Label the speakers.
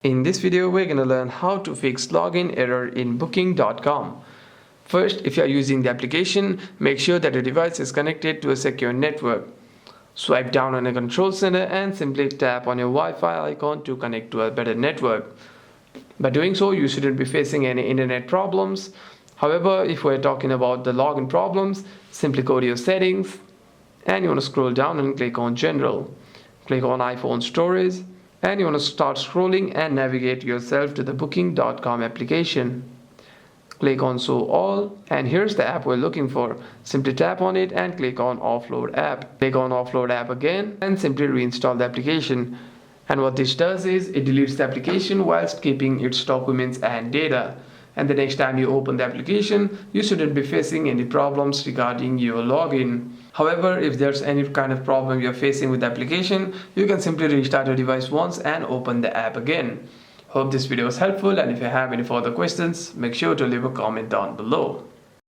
Speaker 1: In this video, we're going to learn how to fix login error in booking.com. First, if you are using the application, make sure that your device is connected to a secure network. Swipe down on the control center and simply tap on your Wi-Fi icon to connect to a better network. By doing so, you shouldn't be facing any internet problems. However, if we're talking about the login problems, simply go to your settings and you want to scroll down and click on General. Click on iPhone Storage. And you want to start scrolling and navigate yourself to the booking.com application. Click on Show All, and here's the app we're looking for. Simply tap on it and click on Offload App. Click on Offload App again and simply reinstall the application. And what this does is it deletes the application whilst keeping its documents and data. And the next time you open the application, you shouldn't be facing any problems regarding your login. However, if there's any kind of problem you're facing with the application, you can simply restart your device once and open the app again. Hope this video was helpful, and if you have any further questions, make sure to leave a comment down below.